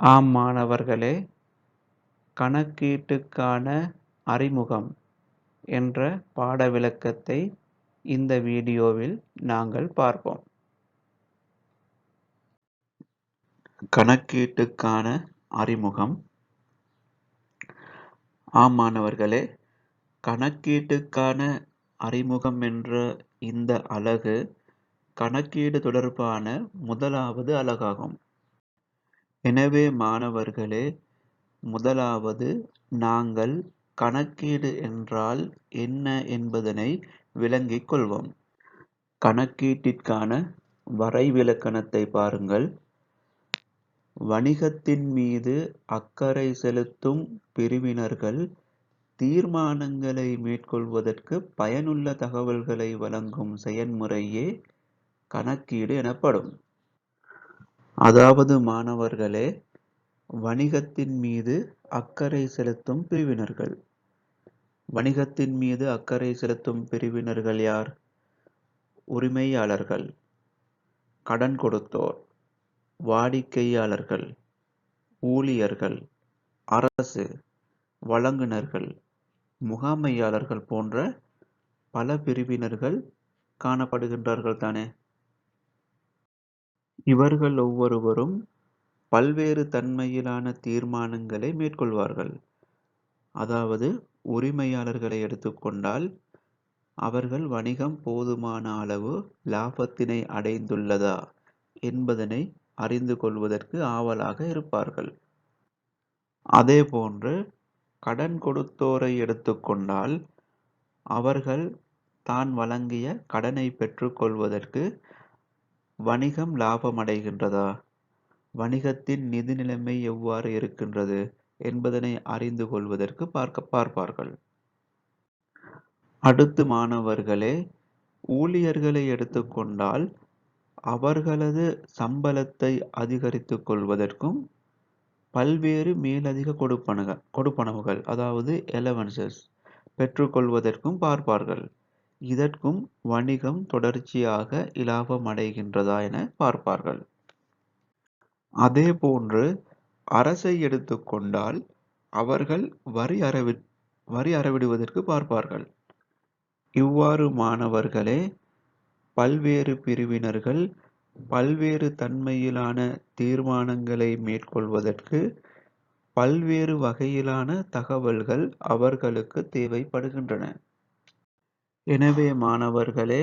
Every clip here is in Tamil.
ஆம் மாணவர்களே, கணக்கீட்டுக்கான அறிமுகம் என்ற பாட விளக்கத்தை இந்த வீடியோவில் நாங்கள் பார்ப்போம். கணக்கீட்டுக்கான அறிமுகம். ஆம் மாணவர்களே, கணக்கீட்டுக்கான அறிமுகம் என்ற இந்த அலகு கணக்கீடு தொடர்பான முதலாவது அலகாகும். எனவே மாணவர்களே, முதலாவது நாங்கள் கணக்கீடு என்றால் என்ன என்பதனை விளங்கிக் கொள்வோம். கணக்கீட்டிற்கான வரைவிலக்கணத்தை பாருங்கள். வணிகத்தின் மீது அக்கறை செலுத்தும் பிரிவினர்கள் தீர்மானங்களை மேற்கொள்வதற்கு பயனுள்ள தகவல்களை வழங்கும் செயன்முறையே கணக்கீடு எனப்படும். அதாவது மாணவர்களே, வணிகத்தின் மீது அக்கறை செலுத்தும் பிரிவினர்கள். வணிகத்தின் மீது அக்கறை செலுத்தும் பிரிவினர்கள் யார்? உரிமையாளர்கள், கடன் கொடுத்தோர், வாடிக்கையாளர்கள், ஊழியர்கள், அரசு, வழங்குனர்கள், முகாமையாளர்கள் போன்ற பல பிரிவினர்கள் காணப்படுகின்றார்கள் தானே. இவர்கள் ஒவ்வொருவரும் பல்வேறு தன்மையிலான தீர்மானங்களை மேற்கொள்வார்கள். அதாவது உரிமையாளர்களை எடுத்துக்கொண்டால் அவர்கள் வணிகம் போதுமான அளவு லாபத்தினை அடைந்துள்ளதா என்பதனை அறிந்து கொள்வதற்கு ஆவலாக இருப்பார்கள். அதே போன்று கடன் கொடுத்தோரை எடுத்துக்கொண்டால் அவர்கள் தான் வழங்கிய கடனை பெற்றுக்கொள்வதற்கு வணிகம் லாபம் அடைகின்றதா, வணிகத்தின் நிதி நிலைமை எவ்வாறு இருக்கின்றது என்பதனை அறிந்து கொள்வதற்கு பார்ப்பார்கள். அடுத்து மாணவர்களே, ஊழியர்களை எடுத்துக்கொண்டால் அவர்களது சம்பளத்தை அதிகரித்துக் கொள்வதற்கும் பல்வேறு மேலதிக கொடுப்பனவுகள் அதாவது அலவன்சஸ் பெற்றுக்கொள்வதற்கும் பார்ப்பார்கள். இதற்கும் வணிகம் தொடர்ச்சியாக இலாபம் அடைகின்றதா என பார்ப்பார்கள். அதே போன்று அரசை எடுத்துக்கொண்டால் அவர்கள் வரி அறவிடுவதற்கு பார்ப்பார்கள். இவ்வாறு மாணவர்களே, பல்வேறு பிரிவினர்கள் பல்வேறு தன்மையிலான தீர்மானங்களை மேற்கொள்வதற்கு பல்வேறு வகையிலான தகவல்கள் அவர்களுக்கு தேவைப்படுகின்றன. எனவே மாணவர்களே,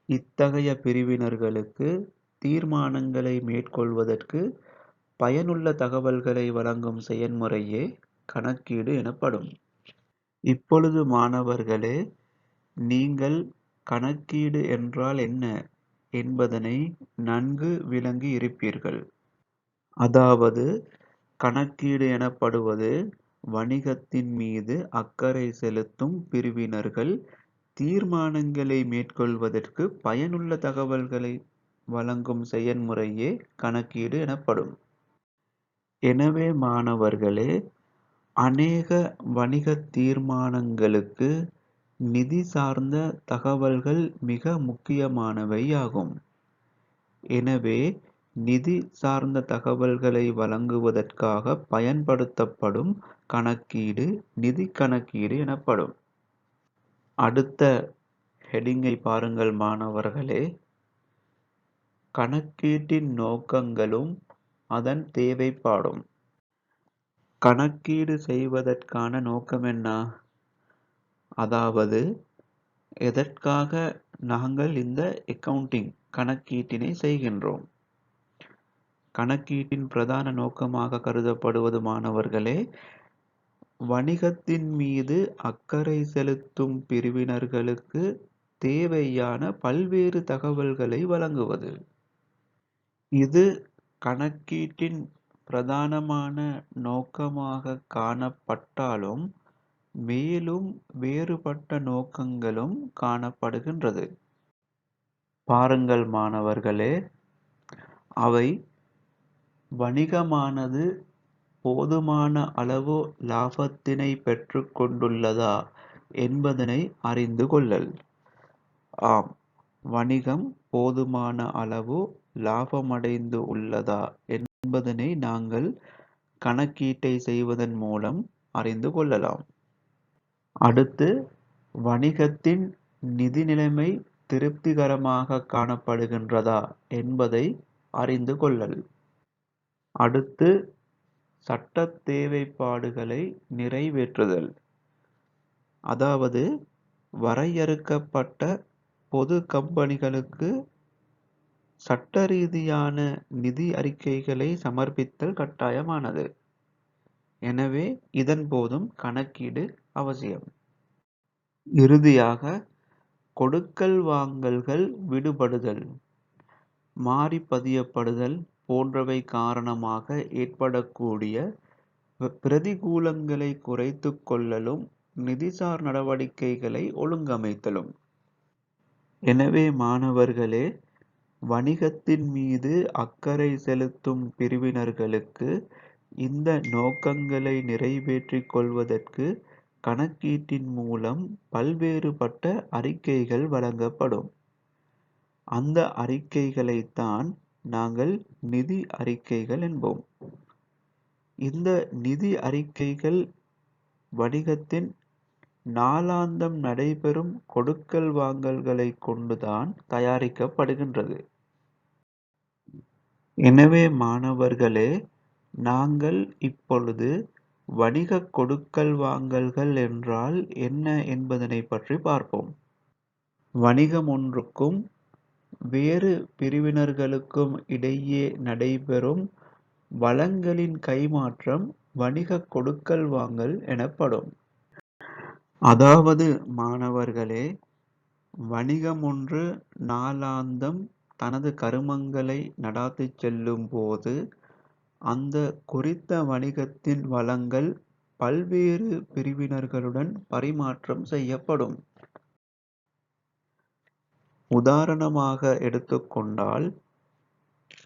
இத்தகைய பிரிவினர்களுக்கு தீர்மானங்களை மேற்கொள்வதற்கு பயனுள்ள தகவல்களை வழங்கும் செயன்முறையே கணக்கீடு எனப்படும். இப்பொழுது மாணவர்களே, நீங்கள் கணக்கீடு என்றால் என்ன என்பதனை நன்கு விளங்கி இருப்பீர்கள். அதாவது கணக்கீடு எனப்படுவது வணிகத்தின் மீது அக்கறை செலுத்தும் பிரிவினர்கள் தீர்மானங்களை மேற்கொள்வதற்கு பயனுள்ள தகவல்களை வழங்கும் செயன்முறையே கணக்கீடு எனப்படும். எனவே மாணவர்களே, அநேக வணிக தீர்மானங்களுக்கு நிதி சார்ந்த தகவல்கள் மிக முக்கியமானவை ஆகும். எனவே நிதி சார்ந்த தகவல்களை வழங்குவதற்காக பயன்படுத்தப்படும் கணக்கீடு நிதி கணக்கீடு எனப்படும். அடுத்த ஹெடிங்கை பாருங்கள் மாணவர்களே. கணக்கீட்டின் நோக்கங்களும் அதன் தேவைப்பாடும். கணக்கீடு செய்வதற்கான நோக்கம் என்ன? அதாவது எதற்காக நாங்கள் இந்த அக்கவுண்டிங் கணக்கீட்டினை செய்கின்றோம்? கணக்கீட்டின் பிரதான நோக்கமாக கருதப்படுவது மாணவர்களே, வணிகத்தின் மீது அக்கறை செலுத்தும் பிரிவினர்களுக்கு தேவையான பல்வேறு தகவல்களை வழங்குவது. இது கணக்கீட்டின் பிரதானமான நோக்கமாக காணப்பட்டாலும் மேலும் வேறுபட்ட நோக்கங்களும் காணப்படுகின்றது. பாருங்கள் மாணவர்களே, அவை வணிகமானது போதுமான அளவு லாபத்தினை பெற்றுக் கொண்டுள்ளதா என்பதனை அறிந்து கொள்ளல். ஆம், வணிகம் போதுமான அளவு லாபமடைந்து உள்ளதா என்பதனை நாங்கள் கணக்கீட்டை செய்வதன் மூலம் அறிந்து கொள்ளலாம். அடுத்து, வணிகத்தின் நிதி நிலைமை திருப்திகரமாக காணப்படுகின்றதா என்பதை அறிந்து கொள்ளல். அடுத்து, சட்டத் தேவைப்பாடுகளை நிறைவேற்றுதல். அதாவது, வரையறுக்கப்பட்ட பொது கம்பெனிகளுக்கு சட்ட ரீதியான நிதி அறிக்கைகளை சமர்ப்பித்தல் கட்டாயமானது. எனவே, இதன் போதும் கணக்கீடு அவசியம். இறுதியாக, கொடுக்கல் வாங்கல்கள் விடுபடுதல், மாறி பதியப்படுதல் போன்றவை காரணமாக ஏற்படக்கூடிய பிரதிகூலங்களை குறைத்துக் கொள்ளலும் நிதிசார் நடவடிக்கைகளை ஒழுங்கமைத்தலும். எனவே மாணவர்களே, வணிகத்தின் மீது அக்கறை செலுத்தும் பிரிவினர்களுக்கு இந்த நோக்கங்களை நிறைவேற்றிக் கொள்வதற்கு கணக்கீட்டின் மூலம் பல்வேறுபட்ட அறிக்கைகள் வழங்கப்படும். அந்த அறிக்கைகளைத்தான் நாங்கள் நிதி அறிக்கைகள் என்போம். இந்த நிதி அறிக்கைகள் வணிகத்தின் நாளாந்தம் நடைபெறும் கொடுக்கல் வாங்கல்களை கொண்டுதான் தயாரிக்கப்படுகின்றது. எனவே மாணவர்களே, நாங்கள் இப்பொழுது வணிக கொடுக்கல் வாங்கல்கள் என்றால் என்ன என்பதனை பற்றி பார்ப்போம். வணிகம் ஒன்றுக்கும் வேறு பிரிவினர்களுக்கும் இடையே நடைபெறும் வளங்களின் கைமாற்றம் வணிக கொடுக்கல் வாங்கல் எனப்படும். அதாவது மாணவர்களே, வணிகம் ஒன்று நாளாந்தம் தனது கருமங்களை நடாத்திச் செல்லும் போது அந்த குறித்த வணிகத்தின் வளங்கள் பல்வேறு பிரிவினர்களுடன் பரிமாற்றம் செய்யப்படும். உதாரணமாக எடுத்துக்கொண்டால்,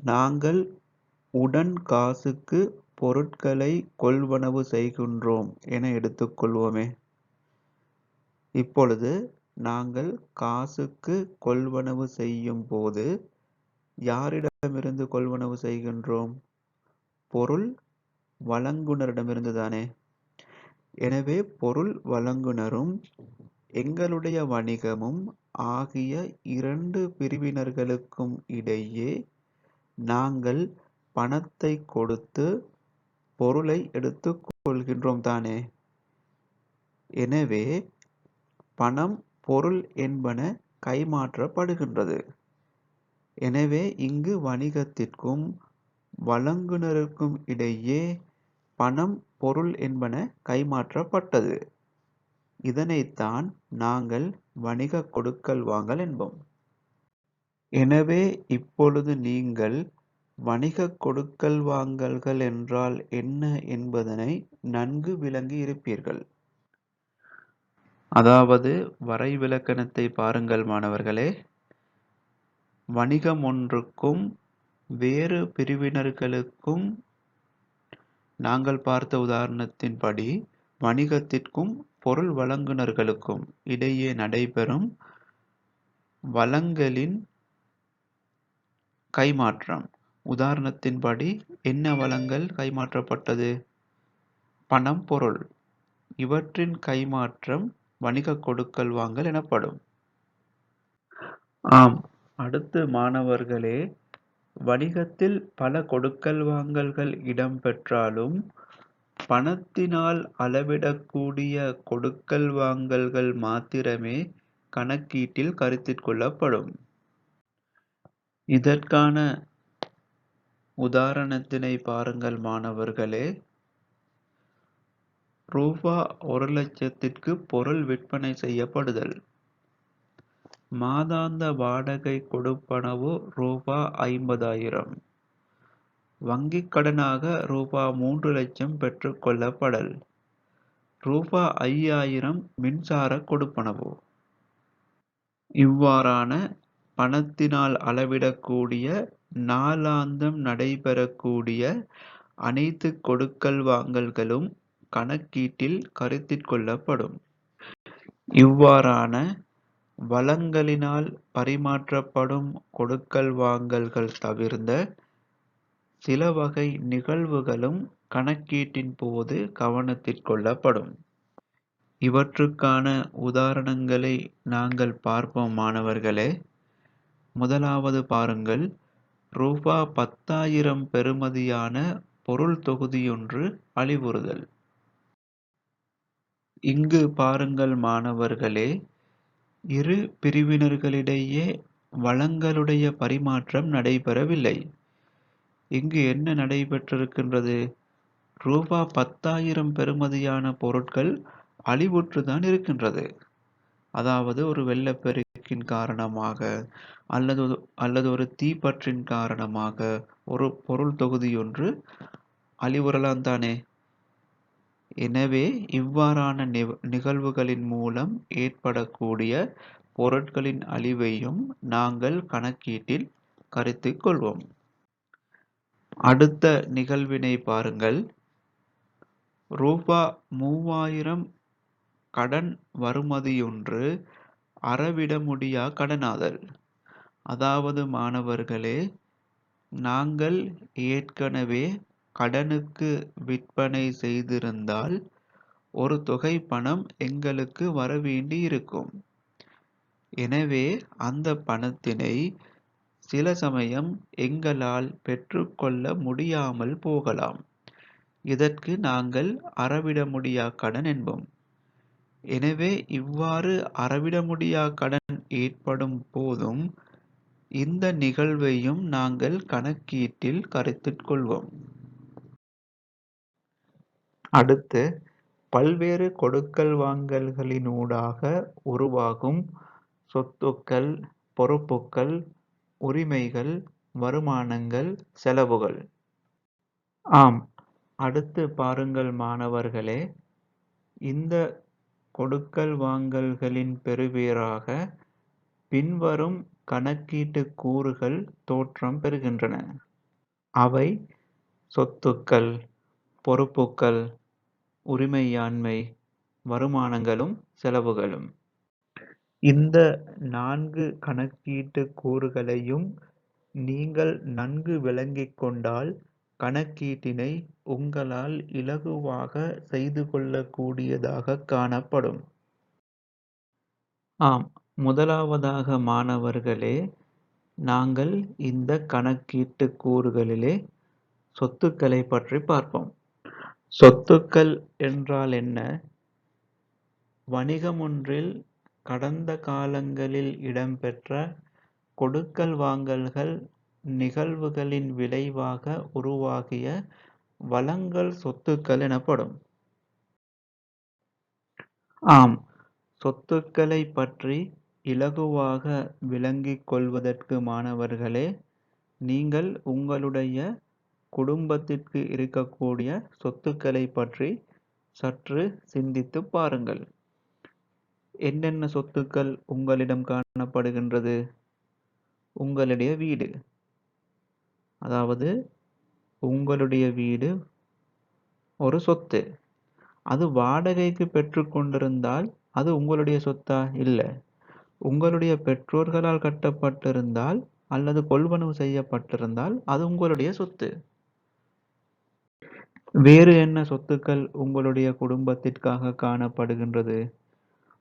நாங்கள் உடன் காசுக்கு பொருட்களை கொள்வனவு செய்கின்றோம் என எடுத்துக்கொள்வோமே. இப்பொழுது நாங்கள் காசுக்கு கொள்வனவு செய்யும் போது யாரிடமிருந்து கொள்வனவு செய்கின்றோம்? பொருள் வழங்குனரிடமிருந்து தானே. எனவே பொருள் வழங்குனரும் எங்களுடைய வணிகமும் ஆகிய இரண்டு பிரிவினர்களுக்கும் இடையே நாங்கள் பணத்தை கொடுத்து பொருளை எடுத்துக் கொள்கின்றோம் தானே. எனவே பணம், பொருள் என்பன கைமாற்றப்படுகின்றது. எனவே இங்கு வணிகத்திற்கும் வழங்குனருக்கும் இடையே பணம், பொருள் என்பன கைமாற்றப்பட்டது. இதனைத்தான் நாங்கள் வணிக கொடுக்கல் வாங்கல் என்போம். எனவே இப்பொழுது நீங்கள் வணிக கொடுக்கல் வாங்கல்கள் என்றால் என்ன என்பதனை நன்கு விளங்கி இருப்பீர்கள். அதாவது வரைவிலக்கணத்தை பாருங்கள் மாணவர்களே. வணிகம் ஒன்றுக்கும் வேறு பிரிவினர்களுக்கும், நாங்கள் பார்த்த உதாரணத்தின்படி வணிகத்திற்கும் பொருள் வழங்குனர்களுக்கும் இடையே நடைபெறும் வளங்களின் கைமாற்றம். உதாரணத்தின்படி என்ன வளங்கள் கைமாற்றப்பட்டது? பணம், பொருள். இவற்றின் கைமாற்றம் வணிக கொடுக்கல் வாங்கல் எனப்படும். ஆம், அடுத்து மாணவர்களே, வணிகத்தில் பல கொடுக்கல் வாங்கல்கள் இடம்பெற்றாலும் பணத்தினால் அளவிடக்கூடிய கொடுக்கல் வாங்கல்கள் மாத்திரமே கணக்கீட்டில் கருத்தில் கொள்ளப்படும். இதற்கான உதாரணத்தினை பாருங்கள் மாணவர்களே. ரூபா 1,00,000க்கு பொருள் விற்பனை செய்யப்படுதல். மாதாந்த வாடகை கொடுப்பனவு ரூபா 50,000. வங்கிக் கடனாக ரூபா 3,00,000 பெற்றுக் கொள்ளப்படல். ரூபா 5,000 மின்சார கொடுப்பனவு. இவ்வாறான பணத்தினால் அளவிடக்கூடிய நாளாந்தம் நடைபெறக்கூடிய அனைத்து கொடுக்கல் வாங்கல்களும் கணக்கீட்டில் கருத்தில் கொள்ளப்படும். இவ்வாறான வளங்களினால் பரிமாற்றப்படும் கொடுக்கல் வாங்கல்கள் தவிர்ந்த சில வகை நிகழ்வுகளும் கணக்கீட்டின் போது கவனத்திற்கொள்ளப்படும். இவற்றுக்கான உதாரணங்களை நாங்கள் பார்ப்போம் மாணவர்களே. முதலாவது பாருங்கள், ரூபா 10,000 பெறுமதியான பொருள் தொகுதியொன்று அழிவுறுதல். இங்கு பாருங்கள் மாணவர்களே, இரு பிரிவினர்களிடையே வளங்களுடைய பரிமாற்றம் நடைபெறவில்லை. இங்கு என்ன நடைபெற்றிருக்கின்றது? ரூபா 10,000 பெறுமதியான பொருட்கள் அழிவுற்றுதான் இருக்கின்றது. அதாவது ஒரு வெள்ளப்பெருக்கின் காரணமாக அல்லது ஒரு தீப்பற்றின் காரணமாக ஒரு பொருள் தொகுதியொன்று அழிவுறலாம் தானே. எனவே இவ்வாறான நிகழ்வுகளின் மூலம் ஏற்படக்கூடிய பொருட்களின் அழிவையும் நாங்கள் கணக்கீட்டில் கருத்தில் கொள்வோம். அடுத்த நிகழ்வினை பாருங்கள். ரூபா 3,000 கடன் வருமதியொன்று அறவிட முடியா கடனாதல். அதாவது மாணவர்களே, நாங்கள் ஏற்கனவே கடனுக்கு விற்பனை செய்திருந்தால் ஒரு தொகை பணம் எங்களுக்கு வரவேண்டி இருக்கும். எனவே அந்த பணத்தினை சில சமயம் எங்களால் பெற்றுக்கொள்ள முடியாமல் போகலாம். இதற்கு நாங்கள் அறவிட முடியா கடன் என்போம். எனவே இவ்வாறு அறவிட முடியா கடன் ஏற்படும் போதும் இந்த நிகழ்வையும் நாங்கள் கணக்கீட்டில் கருத்தில் கொள்வோம். அடுத்து, பல்வேறு கொடுக்கல் வாங்கல்களினூடாக உருவாகும் சொத்துக்கள், பொறுப்புக்கள், உரிமைகள், வருமானங்கள், செலவுகள். ஆம், அடுத்து பாருங்கள் மாணவர்களே, இந்த கொடுக்கல் வாங்கல்களின் பெறுபேறாக பின்வரும் கணக்கீட்டு கூறுகள் தோற்றம் பெறுகின்றன. அவை சொத்துக்கள், பொறுப்புக்கள், உரிமையாண்மை, வருமானங்களும் செலவுகளும். இந்த 4 கணக்கீட்டு கூறுகளையும் நீங்கள் நன்கு விளங்கிக் கொண்டால் கணக்கீட்டினை உங்களால் இலகுவாக செய்து கொள்ளக்கூடியதாக காணப்படும். ஆம், முதலாவதாக மாணவர்களே, நாங்கள் இந்த கணக்கீட்டு கூறுகளிலே சொத்துக்களை பற்றி பார்ப்போம். சொத்துக்கள் என்றால் என்ன? வணிகமொன்றில் கடந்த காலங்களில் இடம்பெற்ற கொடுக்கல் வாங்கல்கள் நிகழ்வுகளின் விளைவாக உருவாகிய வளங்கள் சொத்துக்கள் எனப்படும். ஆம், சொத்துக்களை பற்றி இலகுவாக விளங்கிக் கொள்வதற்கு மாணவர்களே, நீங்கள் உங்களுடைய குடும்பத்திற்கு இருக்கக்கூடிய சொத்துக்களை பற்றி சற்று சிந்தித்து பாருங்கள். என்னென்ன சொத்துக்கள் உங்களிடம் காணப்படுகின்றது? உங்களுடைய வீடு, அதாவது உங்களுடைய வீடு ஒரு சொத்து. அது வாடகைக்கு பெற்று கொண்டிருந்தால் அது உங்களுடைய சொத்தா? இல்லை. உங்களுடைய பெற்றோர்களால் கட்டப்பட்டிருந்தால் அல்லது கொள்வனவு செய்யப்பட்டிருந்தால் அது உங்களுடைய சொத்து. வேறு என்ன சொத்துக்கள் உங்களுடைய குடும்பத்திற்காக காணப்படுகின்றது?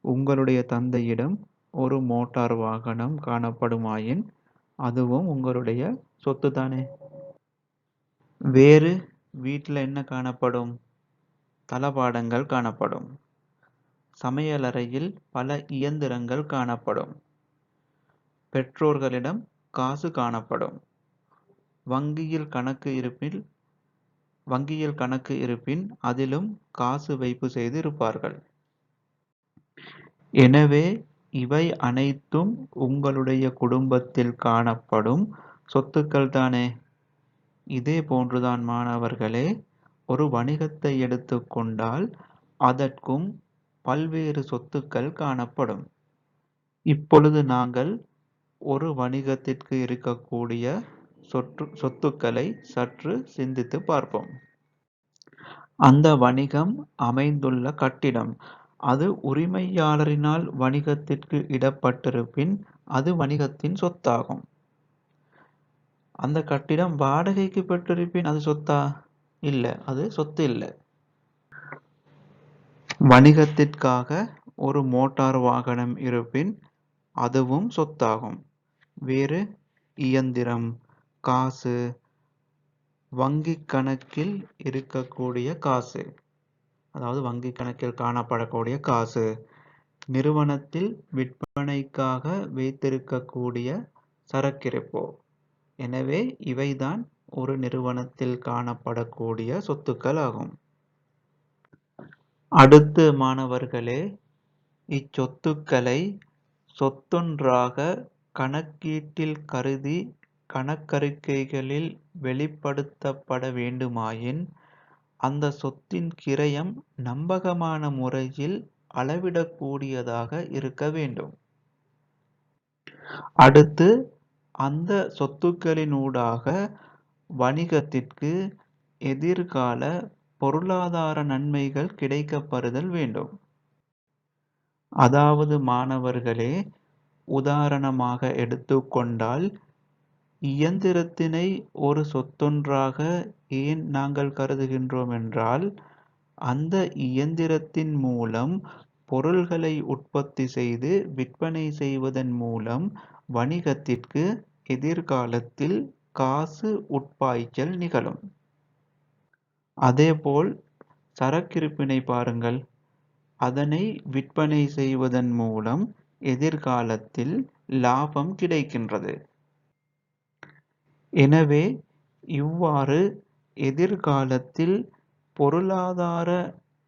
உங்களுடைய தந்தையிடம் ஒரு மோட்டார் வாகனம் காணப்படுமாயின் அதுவும் உங்களுடைய சொத்து தானே. வேறு வீட்டில் என்ன காணப்படும்? தளபாடங்கள் காணப்படும். சமையலறையில் பல இயந்திரங்கள் காணப்படும். பெற்றோர்களிடம் காசு காணப்படும். வங்கியில் கணக்கு இருப்பின் அதிலும் காசு வைப்பு செய்து இருப்பார்கள். எனவே இவை அனைத்தும் உங்களுடைய குடும்பத்தில் காணப்படும் சொத்துக்கள் தானே. இதே போன்றுதான் மாணவர்களே, ஒரு வணிகத்தை எடுத்துக்கொண்டால் அதற்கும் பல்வேறு சொத்துக்கள் காணப்படும். இப்பொழுது நாங்கள் ஒரு வணிகத்திற்கு இருக்கக்கூடிய சொத்துக்களை சற்று சிந்தித்து பார்ப்போம். அந்த வணிகம் அமைந்துள்ள கட்டிடம், அது உரிமையாளரினால் வணிகத்திற்கு இடப்பட்டிருப்பின் அது வணிகத்தின் சொத்தாகும். அந்த கட்டிடம் வாடகைக்கு பெற்றிருப்பின் அது சொத்தா? இல்ல, அது சொத்து இல்ல. வணிகத்திற்காக ஒரு மோட்டார் வாகனம் இருப்பின் அதுவும் சொத்தாகும். வேறு இயந்திரம், காசு, வங்கிக் கணக்கில் இருக்கக்கூடிய காசு, அதாவது வங்கிக் கணக்கில் காணப்படக்கூடிய காசு, நிறுவனத்தில் விற்பனைக்காக வைத்திருக்கக்கூடிய சரக்கிருப்பு. எனவே இவைதான் ஒரு நிறுவனத்தில் காணப்படக்கூடிய சொத்துக்கள் ஆகும். அடுத்து மாணவர்களே, இச்சொத்துக்களை சொத்தொன்றாக கணக்கீட்டில் கருதி கணக்கறிக்கைகளில் வெளிப்படுத்தப்பட வேண்டுமாயின் அந்த சொத்தின் கிரயம் நம்பகமான முறையில் அளவிடக்கூடியதாக இருக்க வேண்டும். அடுத்து அந்த சொத்துக்களினூடாக வணிகத்திற்கு எதிர்கால பொருளாதார நன்மைகள் கிடைக்கப்பெறுதல் வேண்டும். அதாவது மாணவர்களே, உதாரணமாக எடுத்துக்கொண்டால், இயந்திரத்தினை ஒரு சொத்தொன்றாக ஏன் நாங்கள் கருதுகின்றோம் என்றால், அந்த இயந்திரத்தின் மூலம் பொருள்களை உற்பத்தி செய்து விற்பனை செய்வதன் மூலம் வணிகத்திற்கு எதிர்காலத்தில் காசு உட்பாய்ச்சல் நிகழும். அதேபோல் சரக்கிருப்பினை பாருங்கள், அதனை விற்பனை செய்வதன் மூலம் எதிர்காலத்தில் லாபம் கிடைக்கின்றது. எனவே இவ்வாறு எதிர்காலத்தில் பொருளாதார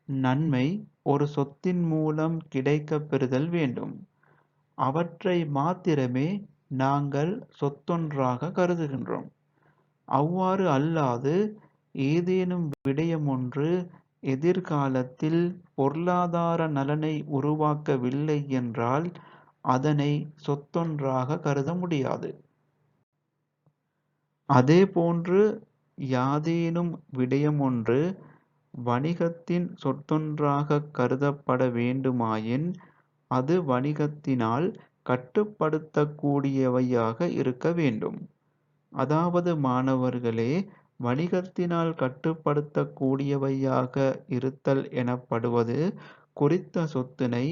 நன்மை ஒரு சொத்தின் மூலம் கிடைக்கப் பெறுதல் வேண்டும். அவற்றை மாத்திரமே நாங்கள் சொத்தொன்றாக கருதுகின்றோம். அவ்வாறு அல்லாது ஏதேனும் விடயம் ஒன்று எதிர்காலத்தில் பொருளாதார நலனை உருவாக்கவில்லை என்றால் அதனை சொத்தொன்றாக கருத முடியாது. அதேபோன்று யாதேனும் விடயம் ஒன்று வணிகத்தின் சொத்தொன்றாக கருதப்பட வேண்டுமாயின் அது வணிகத்தினால் கட்டுப்படுத்தக்கூடியவையாக இருக்க வேண்டும். அதாவது மாணவர்களே, வணிகத்தினால் கட்டுப்படுத்தக்கூடியவையாக இருத்தல் எனப்படுவது குறித்த சொத்தினை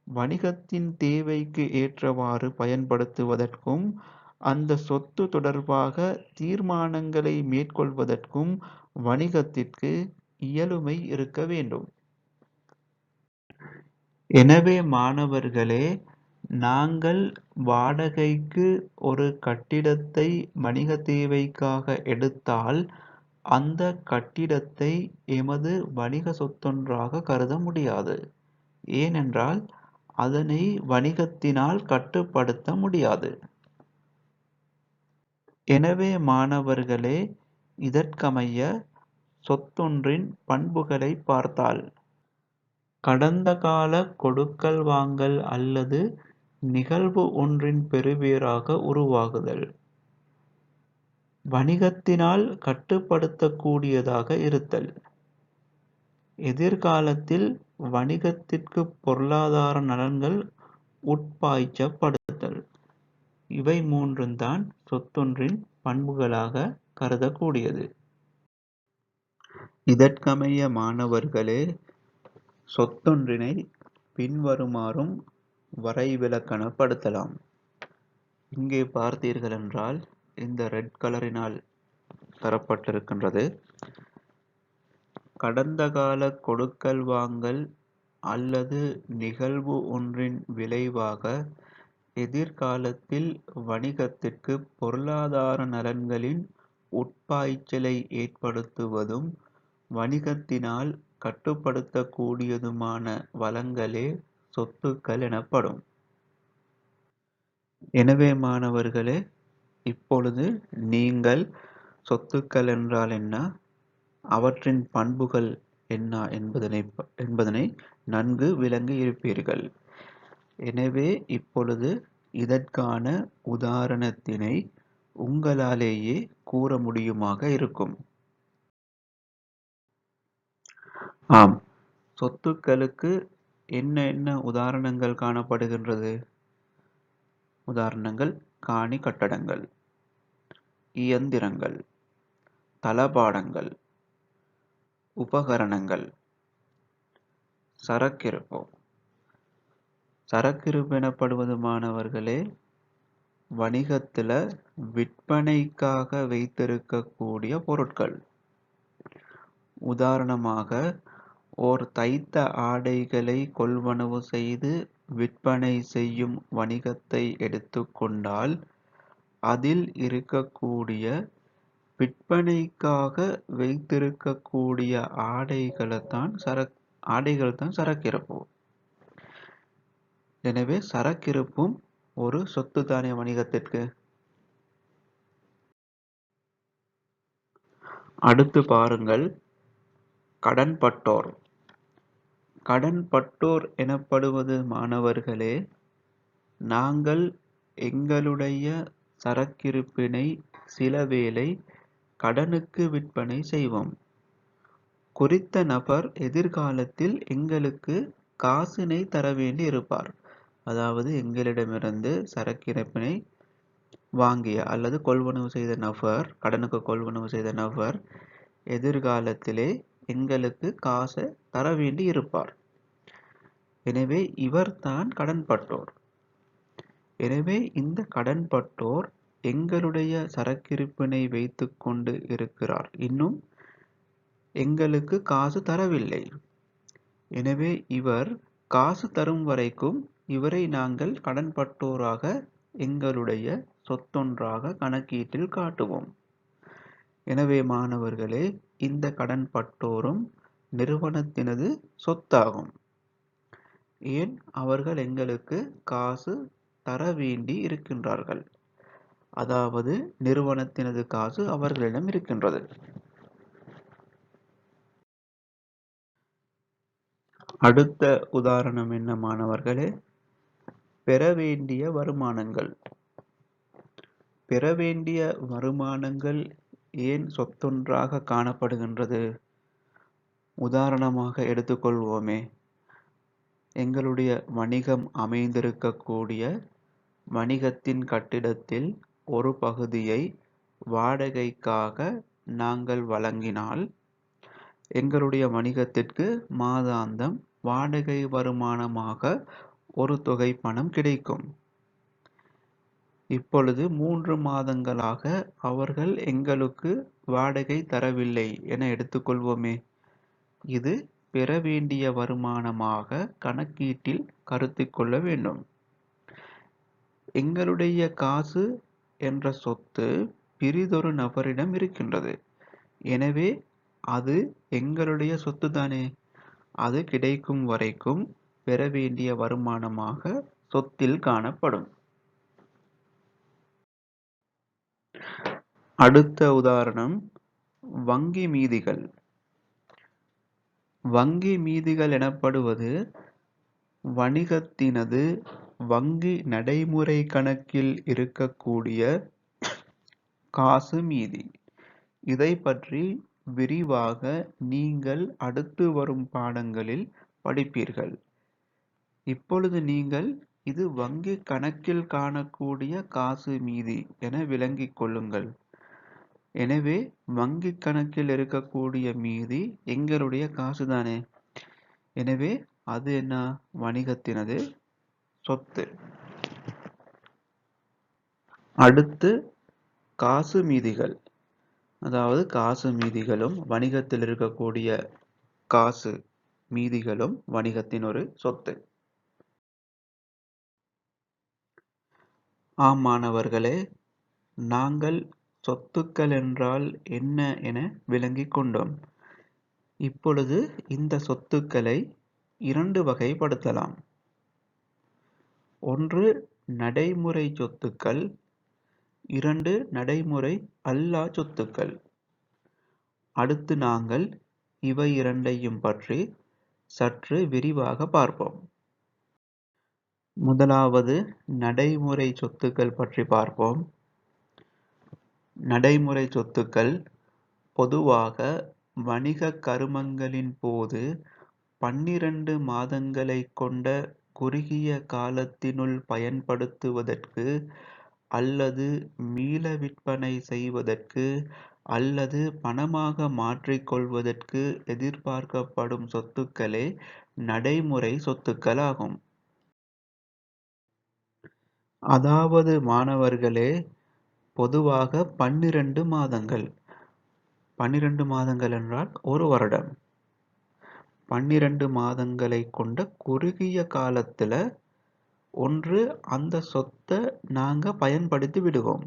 வணிகத்தின் தேவைக்கு ஏற்றவாறு பயன்படுத்துவதற்கும் அந்த சொத்து தொடர்பாக தீர்மானங்களை மேற்கொள்வதற்கும் வணிகத்திற்கு இயலுமை இருக்க வேண்டும். எனவே மாணவர்களே, நாங்கள் வாடகைக்கு ஒரு கட்டிடத்தை வணிக தேவைக்காக எடுத்தால் அந்த கட்டிடத்தை எமது வணிக சொத்தொன்றாக கருத முடியாது. ஏனென்றால் அதனை வணிகத்தினால் கட்டுப்படுத்த முடியாது. எனவே மாணவர்களே, இதற்கமைய சொத்தொன்றின் பண்புகளை பார்த்தால், கடந்த கால கொடுக்கல் வாங்கல் அல்லது நிகழ்வு ஒன்றின் பெறுபேறாக உருவாகுதல், வணிகத்தினால் கட்டுப்படுத்தக்கூடியதாக இருத்தல், எதிர்காலத்தில் வணிகத்திற்கு பொருளாதார நலன்கள் உட்பாய்ச்சப்படுதல், இவை மூன்றும் தான் சொத்தொன்றின் பண்புகளாக கருதக்கூடியது. இதற்கமைய மாணவர்களே, சொத்தொன்றினை பின்வருமாறும் வரைவிலக்கணப்படுத்தலாம். இங்கே பார்த்தீர்கள் என்றால் இந்த ரெட் கலரினால் தரப்பட்டிருக்கின்றது. கடந்த கால கொடுக்கல் வாங்கல் அல்லது நிகழ்வு ஒன்றின் விளைவாக எதிர்காலத்தில் வணிகத்திற்கு பொருளாதார நலன்களின் உட்பாய்ச்சலை ஏற்படுத்துவதும் வணிகத்தினால் கட்டுப்படுத்தக்கூடியதுமான வளங்களே சொத்துக்கள் எனப்படும். எனவே மாணவர்களே, இப்பொழுது நீங்கள் சொத்துக்கள் என்றால் என்ன, அவற்றின் பண்புகள் என்ன என்பதனை நன்கு விளங்கி இருப்பீர்கள். எனவே இப்பொழுது இதற்கான உதாரணத்தினை உங்களாலேயே கூற முடியுமாக இருக்கும். ஆம், சொத்துக்களுக்கு என்ன என்ன உதாரணங்கள் காணப்படுகின்றது? உதாரணங்கள்: காணி கட்டடங்கள், இயந்திரங்கள், தளபாடங்கள், உபகரணங்கள். சரக்கிருப்பு. சரக்கிருப்பு எனப்படுவது மாணவர்களே, வணிகத்துல விற்பனைக்காக வைத்திருக்கக்கூடிய பொருட்கள். உதாரணமாக, ஓர் தைத்த ஆடைகளை கொள்வனவு செய்து விற்பனை செய்யும் வணிகத்தை எடுத்துக்கொண்டால், அதில் இருக்கக்கூடிய விற்பனைக்காக வைத்திருக்கக்கூடிய ஆடைகள் தான் சரக்கிருப்பு. எனவே சரக்கிருப்பும் ஒரு சொத்து தானே வணிகத்திற்கு. அடுத்து பாருங்கள், கடன்பட்டோர். கடன்பட்டோர் எனப்படுவது மாணவர்களே, நாங்கள் எங்களுடைய சரக்கிருப்பினை சிலவேளை கடனுக்கு விற்பனை செய்வோம். குறித்த நபர் எதிர்காலத்தில் எங்களுக்கு காசினை தர வேண்டி இருப்பார். அதாவது எங்களிடமிருந்து சரக்கிருப்பினை வாங்கிய அல்லது கொள்வனவு செய்த நபர், கடனுக்கு கொள்வனவு செய்த நபர் எதிர்காலத்திலே எங்களுக்கு காசை தர வேண்டி இருப்பார். எனவே இவர்தான் கடன்பட்டோர். எனவே இந்த கடன்பட்டோர் எங்களுடைய சரக்கிருப்பினை வைத்துக் கொண்டு இருக்கிறார், இன்னும் எங்களுக்கு காசு தரவில்லை. எனவே இவர் காசு தரும் வரைக்கும் இவரை நாங்கள் கடன்பட்டோராக எங்களுடைய சொத்தொன்றாக கணக்கீட்டில் காட்டுவோம். எனவே மாணவர்களே, இந்த கடன்பட்டோரும் நிறுவனத்தினது சொத்தாகும். ஏன்? அவர்கள் எங்களுக்கு காசு தர வேண்டி இருக்கின்றார்கள். அதாவது நிறுவனத்தினது காசு அவர்களிடம் இருக்கின்றது. அடுத்த உதாரணம் என்ன மாணவர்களே? பெற வேண்டிய வருமானங்கள். பெற வேண்டிய வருமானங்கள் ஏன் சொத்தொன்றாக காணப்படுகின்றது? உதாரணமாக எடுத்துக்கொள்வோமே, எங்களுடைய வணிகம் அமைந்திருக்கக்கூடிய வணிகத்தின் கட்டிடத்தில் ஒரு பகுதியை வாடகைக்காக நாங்கள் வழங்கினால், எங்களுடைய வணிகத்திற்கு மாதாந்தம் வாடகை வருமானமாக ஒரு தொகை பணம் கிடைக்கும். இப்பொழுது 3 மாதங்களாக அவர்கள் எங்களுக்கு வாடகை தரவில்லை என எடுத்துக்கொள்வோமே. இது பெற வேண்டிய வருமானமாக கணக்கீட்டில் கருத்தில் கொள்ள வேண்டும். எங்களுடைய காசு என்ற சொத்து பிறிதொரு நபரிடம் இருக்கின்றது. எனவே அது எங்களுடைய சொத்து தானே. அது கிடைக்கும் வரைக்கும் பெற வேண்டிய வருமானமாக சொத்தில் காணப்படும். அடுத்த உதாரணம், வங்கி மீதிகள். வங்கி மீதிகள் எனப்படுவது வணிகத்தினது வங்கி நடைமுறை கணக்கில் இருக்கக்கூடிய காசு மீதி. இதை பற்றி விரிவாக நீங்கள் அடுத்து வரும் பாடங்களில் படிப்பீர்கள். இப்பொழுது நீங்கள் இது வங்கி கணக்கில் காணக்கூடிய காசு மீதி என விளங்கிக் கொள்ளுங்கள். எனவே வங்கி கணக்கில் இருக்கக்கூடிய மீதி எங்களுடைய காசு தானே. எனவே அது என்ன? வணிகத்தினது சொத்து. அடுத்து காசு மீதிகள். அதாவது காசு மீதிகளும் வணிகத்தில் இருக்கக்கூடிய காசு மீதிகளும் வணிகத்தின் ஒரு சொத்து. ஆம் மாணவர்களே, நாங்கள் சொத்துக்கள் என்றால் என்ன என விளங்கிக் கொண்டோம். இப்பொழுது இந்த சொத்துக்களை 2 வகைப்படுத்தலாம். ஒன்று நடைமுறை சொத்துக்கள், 2 நடைமுறை அல்லா சொத்துக்கள். அடுத்து நாங்கள் இவை இரண்டையும் பற்றி சற்று விரிவாக பார்ப்போம். முதலாவது நடைமுறை சொத்துக்கள் பற்றி பார்ப்போம். நடைமுறை சொத்துக்கள் பொதுவாக வணிக கருமங்களின் போது 12 மாதங்களை கொண்ட குறுகிய காலத்தினுள் பயன்படுத்துவதற்கு அல்லது மீள விற்பனை செய்வதற்கு அல்லது பணமாக மாற்றிக்கொள்வதற்கு எதிர்பார்க்கப்படும் சொத்துக்களே நடைமுறை சொத்துக்களாகும். அதாவது மாணவர்களே, பொதுவாக 12 மாதங்கள். 12 மாதங்கள் என்றால் 1 வருடம். 12 மாதங்களை கொண்ட குறுகிய காலத்துல ஒன்று அந்த சொத்தை நாங்க பயன்படுத்தி விடுவோம்,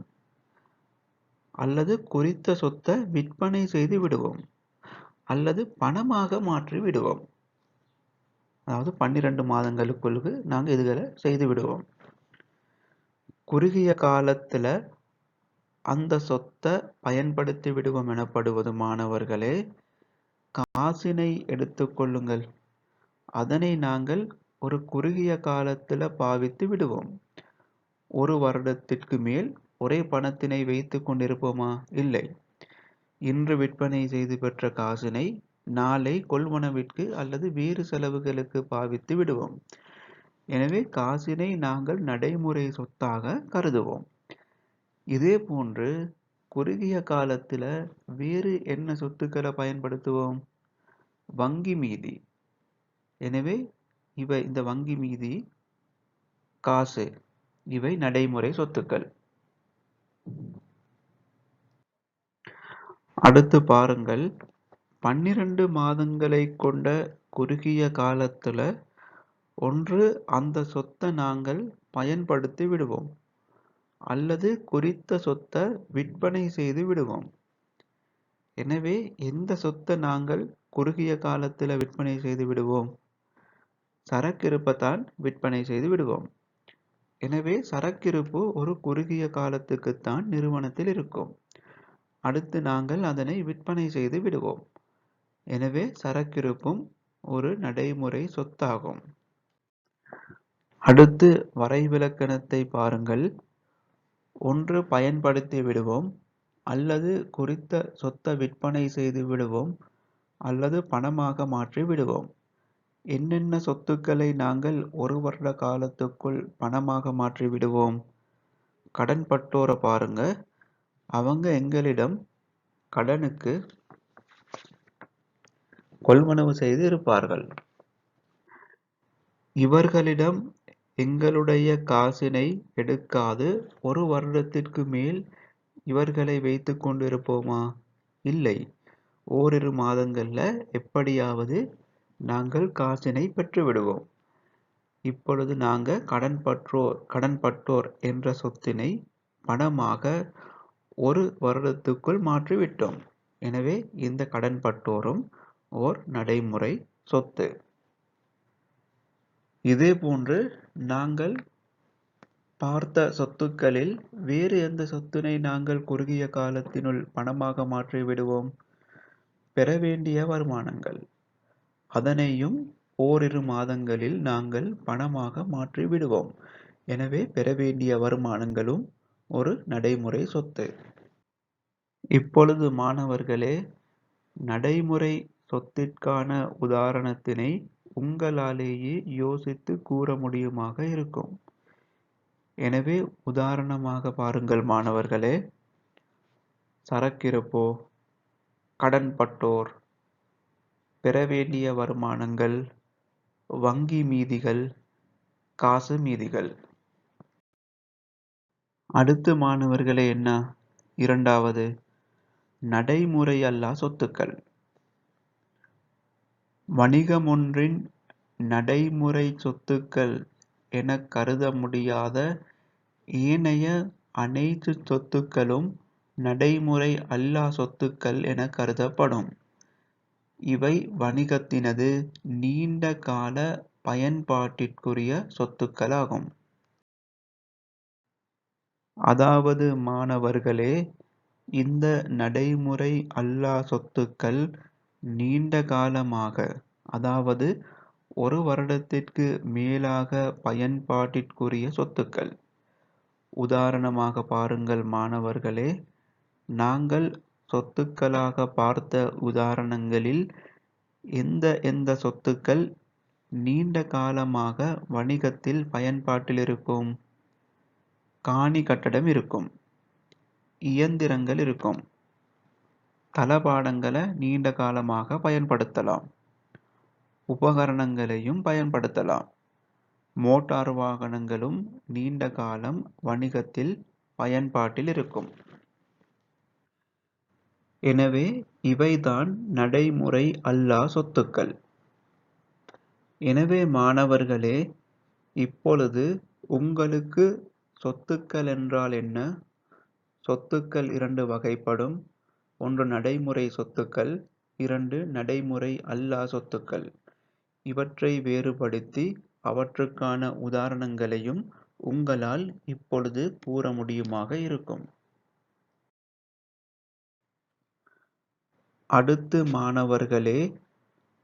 அல்லது குறித்த சொத்தை விற்பனை செய்து விடுவோம், அல்லது பணமாக மாற்றி விடுவோம். அதாவது 12 மாதங்களுக்குள்ள நாங்க இதுகளை செய்து விடுவோம். குறுகிய காலத்துல அந்த சொத்தை பயன்படுத்தி விடுவோம் எனப்படுவது மாணவர்களே, காசினை எடுத்துக்கொள்ளுங்கள். அதனை நாங்கள் ஒரு குறுகிய காலத்துல பாவித்து விடுவோம். 1 வருடத்திற்கு மேல் ஒரே பணத்தினை வைத்துக் கொண்டிருப்போமா? இல்லை. இன்று விற்பனை செய்து பெற்ற காசினை நாளை கொள்வனவிற்கு அல்லது வேறு செலவுகளுக்கு பாவித்து விடுவோம். எனவே காசினை நாங்கள் நடைமுறை சொத்தாக கருதுவோம். இதே போன்று குறுகிய காலத்துல வேறு என்ன சொத்துக்களை பயன்படுத்துவோம்? வங்கி மீதி. எனவே இந்த வங்கி மீதி, காசு, இவை நடைமுறை சொத்துக்கள். அடுத்து பாருங்கள், 12 மாதங்களை கொண்ட குறுகிய காலத்துல ஒன்று அந்த சொத்தை நாங்கள் பயன்படுத்தி விடுவோம், அல்லது குறித்த சொத்தை விற்பனை செய்து விடுவோம். எனவே எந்த சொத்தை நாங்கள் குறுகிய காலத்துல விற்பனை செய்து விடுவோம்? சரக்கிருப்பைத்தான் விற்பனை செய்து விடுவோம். எனவே சரக்கிருப்பு ஒரு குறுகிய காலத்துக்குத்தான் நிறுவனத்தில் இருக்கும். அடுத்து நாங்கள் அதனை விற்பனை செய்து விடுவோம். எனவே சரக்கிருப்பும் ஒரு நடைமுறை சொத்தாகும். அடுத்து வரைவிலக்கணத்தை பாருங்கள். ஒன்று பயன்படுத்தி விடுவோம், அல்லது குறித்த சொத்தை விற்பனை செய்து விடுவோம், அல்லது பணமாக மாற்றி விடுவோம். என்னென்ன சொத்துக்களை நாங்கள் 1 வருட காலத்துக்குள் பணமாக மாற்றி விடுவோம்? கடன்பட்டோரை பாருங்க. அவங்க எங்களிடம் கடனுக்கு கொள்வனவு செய்து இருப்பார்கள். இவர்களிடம் எங்களுடைய காசினை எடுக்காது 1 வருடத்திற்கு மேல் இவர்களை வைத்துக் கொண்டிருப்போமா? இல்லை. ஓரிரு மாதங்கள்ல எப்படியாவது நாங்கள் காசினை பெற்று விடுவோம். இப்பொழுது நாங்க கடன்பட்டோர் என்ற சொத்தினை பணமாக 1 வருடத்துக்குள் மாற்றிவிட்டோம். எனவே இந்த கடன்பட்டோரும் ஓர் நடைமுறை சொத்து. இதே போன்று நாங்கள் பார்த்த சொத்துக்களில் வேறு எந்த சொத்தினை நாங்கள் குறுகிய காலத்தினுள் பணமாக மாற்றி விடுவோம்? பெற வேண்டிய வருமானங்கள். அதனையும் ஓரிரு மாதங்களில் நாங்கள் பணமாக மாற்றி விடுவோம். எனவே பெற வேண்டிய வருமானங்களும் ஒரு நடைமுறை சொத்து. இப்பொழுது மாணவர்களே, நடைமுறை சொத்திற்கான உதாரணத்தினை உங்களாலேயே யோசித்து கூற முடியுமாக இருக்கும். எனவே உதாரணமாக பாருங்கள் மாணவர்களே. சரக்கிருப்போ, கடன்பட்டோர், பெற வேண்டிய வருமானங்கள், வங்கி மீதிகள், காசு மீதிகள். அடுத்து மாணவர்களே என்ன? இரண்டாவது, நடைமுறை அல்லா சொத்துக்கள். வணிகமொன்றின் நடைமுறை சொத்துக்கள் என கருத முடியாத ஏனைய அனைத்து சொத்துக்களும் நடைமுறை அல்லா சொத்துக்கள் என கருதப்படும். இவை வணிகத்தினது நீண்ட கால பயன்பாட்டிற்குரிய சொத்துக்களாகும். அதாவது மாணவர்களே, இந்த நடைமுறை அல்லா சொத்துக்கள் நீண்ட காலமாக, அதாவது 1 வருடத்திற்கு மேலாக பயன்பாட்டிற்குரிய சொத்துக்கள். உதாரணமாக பாருங்கள் மாணவர்களே. நாங்கள் சொத்துக்களாக பார்த்த உதாரணங்களில் எந்த சொத்துக்கள் நீண்ட காலமாக வணிகத்தில் பயன்பாட்டில் இருக்கும்? காணி கட்டடம் இருக்கும், இயந்திரங்கள் இருக்கும், தளபாடங்களை நீண்ட காலமாக பயன்படுத்தலாம். உபகரணங்களையும் பயன்படுத்தலாம். மோட்டார் வாகனங்களும் நீண்ட காலம் வணிகத்தில் பயன்பாட்டில் இருக்கும். எனவே இவைதான் நடைமுறை அல்லா சொத்துக்கள். எனவே மாணவர்களே, இப்பொழுது உங்களுக்கு சொத்துக்கள் என்றால் என்ன, சொத்துக்கள் 2 வகைப்படும். ஒன்று நடைமுறை சொத்துக்கள், 2 நடைமுறை அல்லா சொத்துக்கள். இவற்றை வேறுபடுத்தி அவற்றுக்கான உதாரணங்களையும் உங்களால் இப்பொழுது கூற முடியுமாக இருக்கும். அடுத்து மாணவர்களே,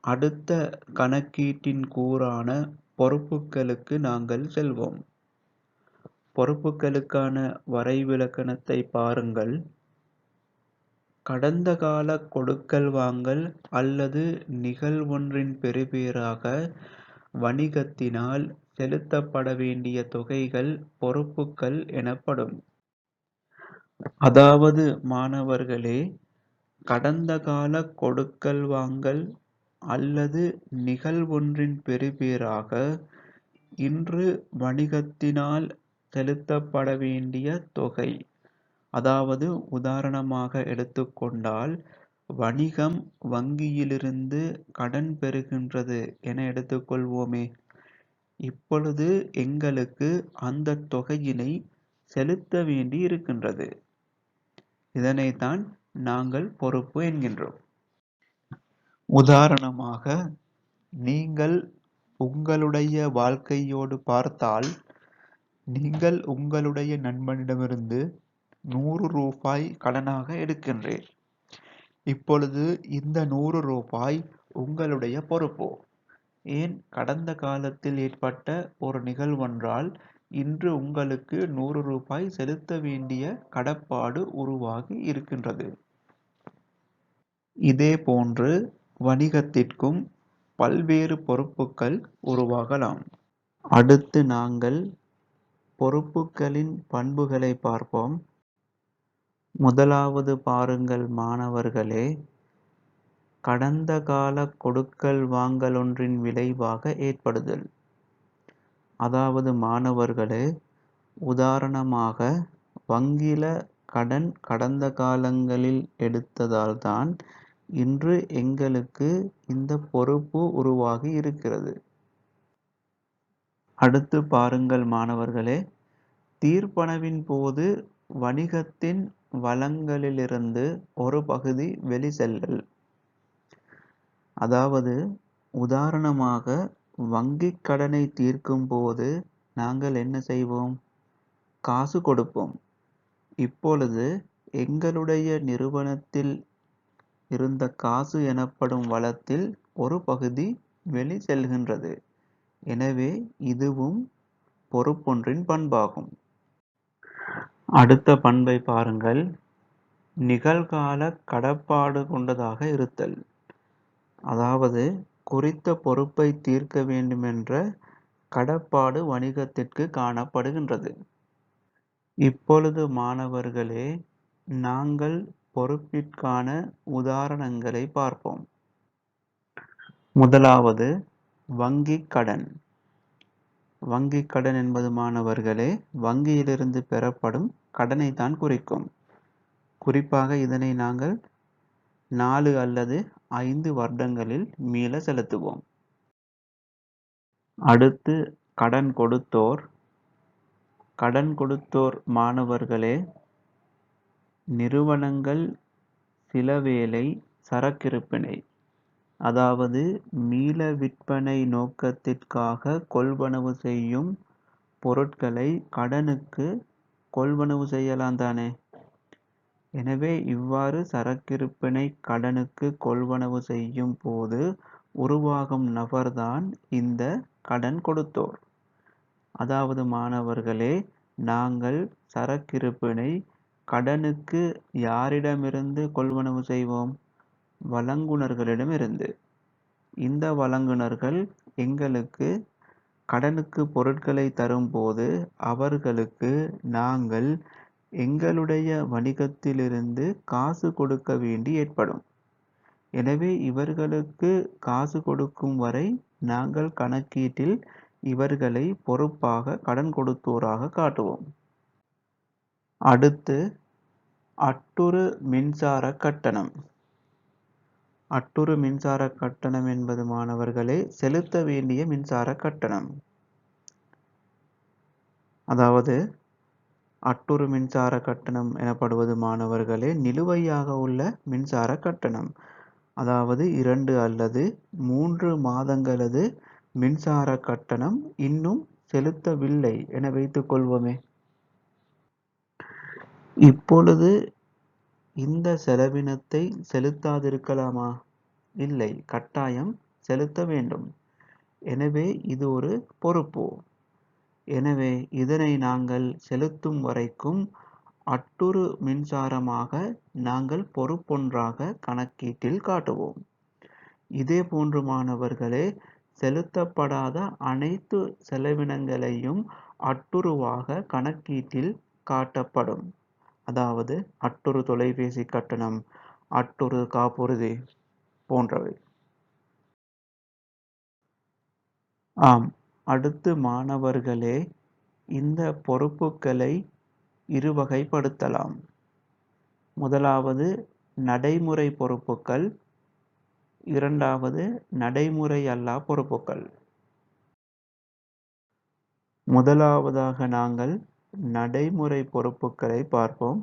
அடுத்த கணக்கீட்டின் கூறான பொறுப்புகளுக்கு நாங்கள் செல்வோம். பொறுப்புகளுக்கான வரைவிலக்கணத்தை பாருங்கள். கடந்த கால கொடுக்கல் வாங்கல் அல்லது நிகழ்வொன்றின் பெறுபேறாக வணிகத்தினால் செலுத்தப்பட வேண்டிய தொகைகள் பொறுப்புகள் எனப்படும். அதாவது மாணவர்களே, கடந்த கால கொடுக்கல் வாங்கல் அல்லது நிகழ்வொன்றின் பெறுபேறாக இன்று வணிகத்தினால் செலுத்தப்பட வேண்டிய தொகை. அதாவது உதாரணமாக எடுத்துக்கொண்டால், வணிகம் வங்கியிலிருந்து கடன் பெறுகின்றது என எடுத்துக்கொள்வோமே. இப்பொழுது எங்களுக்கு அந்த தொகையினை செலுத்த வேண்டி இருக்கின்றது. இதனைத்தான் நாங்கள் பொறுப்பு என்கின்றோம். உதாரணமாக, நீங்கள் உங்களுடைய வாழ்க்கையோடு பார்த்தால், நீங்கள் உங்களுடைய நண்பனிடமிருந்து 100 ரூபாய் கடனாக எடுக்கின்றீர். இப்பொழுது இந்த 100 ரூபாய் உங்களுடைய பொறுப்பு. ஏன், கடந்த காலத்தில் ஏற்பட்ட ஒரு நிகழ்வொன்றால் இன்று உங்களுக்கு 100 ரூபாய் செலுத்த வேண்டிய கடப்பாடு உருவாகி இருக்கின்றது. இதே போன்று வணிகத்திற்கும் பல்வேறு பொறுப்புகள் உருவாகலாம். அடுத்து நாங்கள் பொறுப்புகளின் பண்புகளை பார்ப்போம். முதலாவது பாருங்கள் மாணவர்களே, கடந்த கால கொடுக்கல் வாங்கலொன்றின் விளைவாக ஏற்படுதல். அதாவது மாணவர்களே, உதாரணமாக வங்கியில கடன் கடந்த காலங்களில் எடுத்ததால் தான் இன்று எங்களுக்கு இந்த பொறுப்பு உருவாகி இருக்கிறது. அடுத்து பாருங்கள் மாணவர்களே, தீர்ப்பனவின் போது வணிகத்தின் வளங்களிலிருந்து ஒரு பகுதி வெளிச்செல்லல். அதாவது உதாரணமாக வங்கிக் கடனை தீர்க்கும் போது நாங்கள் என்ன செய்வோம்? காசு கொடுப்போம். இப்பொழுது எங்களுடைய நிறுவனத்தில் இருந்த காசு எனப்படும் வளத்தில் ஒரு பகுதி வெளி செல்கின்றது. எனவே இதுவும் பொறுப்பொன்றின் பண்பாகும். அடுத்த பண்பை பாருங்கள், நிகழ்கால கடப்பாடு கொண்டதாக இருத்தல். அதாவது குறித்த பொறுப்பை தீர்க்க வேண்டுமென்ற கடப்பாடு வணிகத்திற்கு காணப்படுகின்றது. இப்பொழுது மாணவர்களே, நாங்கள் பொறுப்பிற்கான உதாரணங்களை பார்ப்போம். முதலாவது வங்கிக் கடன். வங்கிக் கடன் என்பது மாணவர்களே, வங்கியிலிருந்து பெறப்படும் கடனை தான் குறிக்கும். குறிப்பாக இதனை நாங்கள் 4 அல்லது 5 வருடங்களில் மீள செலுத்துவோம். அடுத்து கடன் கொடுத்தோர். கடன் கொடுத்தோர் மாணவர்களே, நிறுவனங்கள் சிலவேளை சரக்கிருப்பினை, அதாவது மீள விற்பனை நோக்கத்திற்காக கொள்வனவு செய்யும் பொருட்களை கடனுக்கு கொள்வனவு செய்யலாம் தானே. எனவே இவ்வாறு சரக்கிருப்பினை கடனுக்கு கொள்வனவு செய்யும் போது உருவாகும் நபர்தான் இந்த கடன் கொடுத்தோர். அதாவது மாணவர்களே, நாங்கள் சரக்கிருப்பினை கடனுக்கு யாரிடமிருந்து கொள்வனவு செய்வோம்? வழங்குனர்களிடமிருந்து. இந்த வழங்குனர்கள் எங்களுக்கு கடனுக்கு பொருட்களை தரும்போது அவர்களுக்கு நாங்கள் எங்களுடைய வணிகத்திலிருந்து காசு கொடுக்க வேண்டி ஏற்படும். எனவே இவர்களுக்கு காசு கொடுக்கும் வரை நாங்கள் கணக்கீட்டில் இவர்களை பொறுப்பாக கடன் கொடுத்தோராக காட்டுவோம். அடுத்து அட்டுறு மின்சார கட்டணம். அட்டுறு மின்சார கட்டணம் என்பது மாணவர்களே செலுத்த வேண்டிய மின்சார கட்டணம். அதாவது அட்டுறு மின்சார கட்டணம் எனப்படுவது மாணவர்களே நிலுவையாக உள்ள மின்சார கட்டணம். அதாவது 2 அல்லது 3 மாதங்களது மின்சார கட்டணம் இன்னும் செலுத்தவில்லை என வைத்துக் கொள்வோமே. இப்பொழுது இந்த செலவினத்தை செலுத்தாதிருக்கலாமா? இல்லை, கட்டாயம் செலுத்த வேண்டும். எனவே இது ஒரு பொறுப்பு. எனவே இதனை நாங்கள் செலுத்தும் வரைக்கும் அட்டுறு மின்சாரமாக நாங்கள் பொறுப்பொன்றாக கணக்கீட்டில் காட்டுவோம். இதே போன்று மாணவர்களே செலுத்தப்படாத அனைத்து செலவினங்களையும் அட்டுறுவாக கணக்கீட்டில் காட்டப்படும். அதாவது அட்டுறு தொலைபேசி கட்டணம், அட்டுறு காப்புறுதி போன்றவை. ஆம், அடுத்து மாணவர்களே இந்த பொறுப்புகளை இருவகைப்படுத்தலாம். முதலாவது நடைமுறை பொறுப்புகள், இரண்டாவது நடைமுறை அல்லா பொறுப்புகள். முதலாவதாக நாங்கள் நடைமுறை பொறுப்புகளை பார்ப்போம்.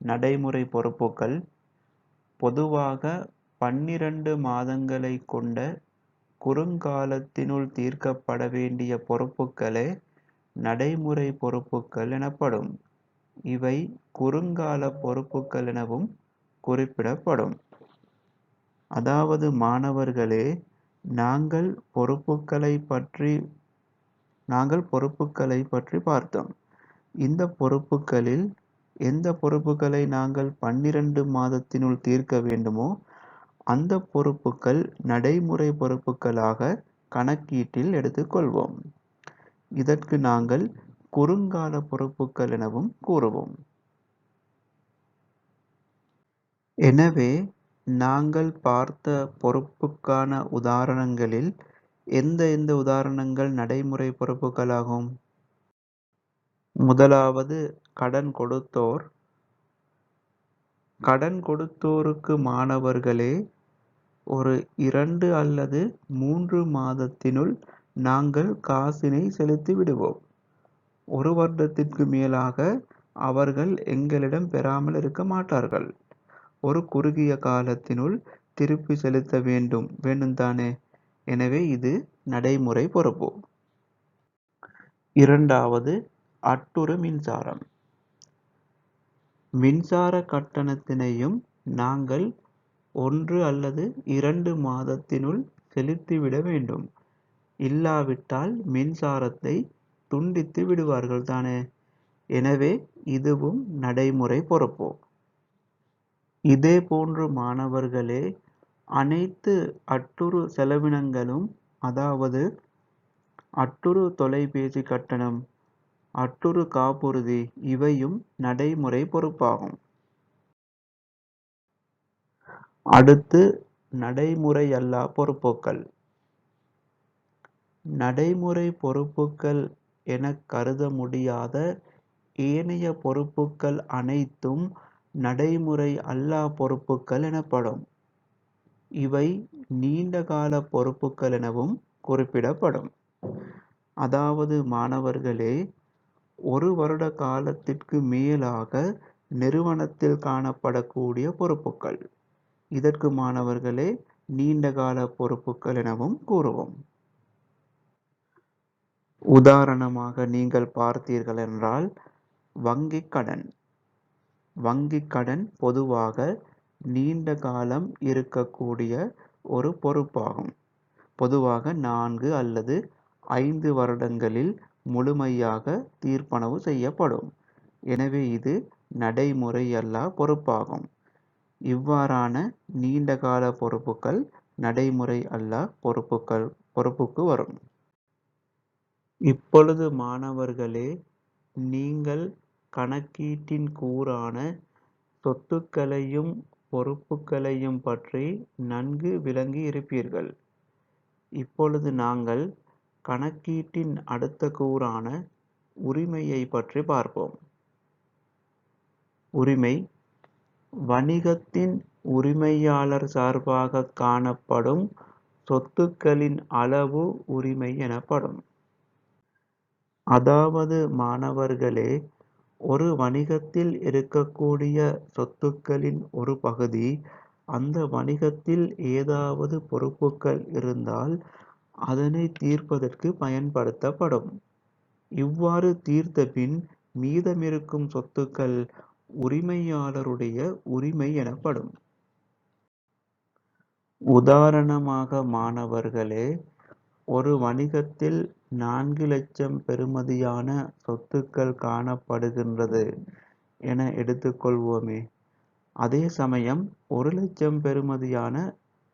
நடைமுறை பொறுப்புகள் பொதுவாக 12 மாதங்களை கொண்ட குறுங்காலத்தினுள் தீர்க்கப்பட வேண்டிய பொறுப்புகளே நடைமுறை பொறுப்புகள் எனப்படும். இவை குறுங்கால பொறுப்புகள் எனவும் குறிப்பிடப்படும். அதாவது மாணவர்களே நாங்கள் பொறுப்புகளை பற்றி பார்த்தோம். இந்த பொறுப்புகளில் எந்த பொறுப்புகளை நாங்கள் 12 மாதத்தினுள் தீர்க்க வேண்டுமோ அந்த பொறுப்புகள் நடைமுறை பொறுப்புகளாக கணக்கீட்டில் எடுத்துக்கொள்வோம். இதற்கு நாங்கள் குறுங்கால பொறுப்புகள் எனவும் கூறுவோம். எனவே நாங்கள் பார்த்த பொறுப்புக்கான உதாரணங்களில் எந்த உதாரணங்கள் நடைமுறை பொறுப்புகளாகும்? முதலாவது கடன் கொடுத்தோர். கடன் கொடுத்தோருக்கு மாணவர்களே ஒரு 2 அல்லது 3 மாதத்தினுள் நாங்கள் காசினை செலுத்தி விடுவோம். 1 வருடத்திற்கு மேலாக அவர்கள் எங்களிடம் பெறாமல் இருக்க மாட்டார்கள். ஒரு குறுகிய காலத்தினுள் திருப்பி செலுத்த வேண்டும் தானே. எனவே இது நடைமுறை பொறுப்பு. இரண்டாவது அட்டுறு மின்சாரம். மின்சார கட்டணத்தினையும் நாங்கள் 1 அல்லது 2 மாதத்தினுள் செலுத்திவிட வேண்டும். இல்லாவிட்டால் மின்சாரத்தை துண்டித்து விடுவார்கள் தானே. எனவே இதுவும் நடைமுறை பொறுப்பு. இதே போன்று மாணவர்களே அனைத்து அட்டுறு செலவினங்களும், அதாவது அட்டுறு தொலைபேசி கட்டணம், அட்டுறு காப்புறுதி இவையும் நடைமுறை பொறுப்பாகும். அடுத்து நடைமுறை அல்லா பொறுப்புகள். நடைமுறை பொறுப்புகள் என கருத முடியாத ஏனைய பொறுப்புகள் அனைத்தும் நடைமுறை அல்லா பொறுப்புகள் எனப்படும். இவை நீண்டகால பொறுப்புகள் எனவும் குறிப்பிடப்படும். அதாவது மாணவர்களே 1 வருட காலத்திற்கு மேலாக நிறுவனத்தில் காணப்படக்கூடிய பொறுப்புகள். இதற்கு மாணவர்களே நீண்டகால பொறுப்புகள் எனவும் கூறுவோம். உதாரணமாக நீங்கள் பார்த்தீர்கள் என்றால் வங்கிக் கடன். வங்கிக் கடன் பொதுவாக நீண்ட காலம் இருக்கக்கூடிய ஒரு பொறுப்பாகும். பொதுவாக 4 அல்லது 5 வருடங்களில் முழுமையாக தீர்ப்பனவு செய்யப்படும். எனவே இது நடைமுறை அல்லா பொறுப்பாகும். இவ்வாறான நீண்டகால பொறுப்புகள் நடைமுறை அல்லா பொறுப்புக்கு வரும். இப்பொழுது மாணவர்களே நீங்கள் கணக்கீட்டின் கூறான சொத்துக்களையும் பொறுப்புகளையும் பற்றி நன்கு விளங்கி இருப்பீர்கள். இப்பொழுது நாங்கள் கணக்கீட்டின் அடுத்த கூறான உரிமையை பற்றி பார்ப்போம். உரிமை வணிகத்தின் உரிமையாளர் சார்பாக காணப்படும் சொத்துக்களின் அளவு உரிமை எனப்படும். அதாவது மாணவர்களே, ஒரு வணிகத்தில் இருக்கக்கூடிய சொத்துக்களின் ஒரு பகுதி அந்த வணிகத்தில் ஏதாவது பொறுப்புகள் இருந்தால் அதனை தீர்ப்பதற்கு பயன்படுத்தப்படும். இவ்வாறு தீர்த்த பின் மீதமிருக்கும் சொத்துக்கள் உரிமையாளருடைய உரிமை எனப்படும். உதாரணமாக மாணவர்களே, ஒரு வணிகத்தில் 4 லட்சம் பெறுமதியான சொத்துக்கள் காணப்படுகின்றது என எடுத்துக்கொள்வோமே. அதே சமயம் 1 லட்சம் பெறுமதியான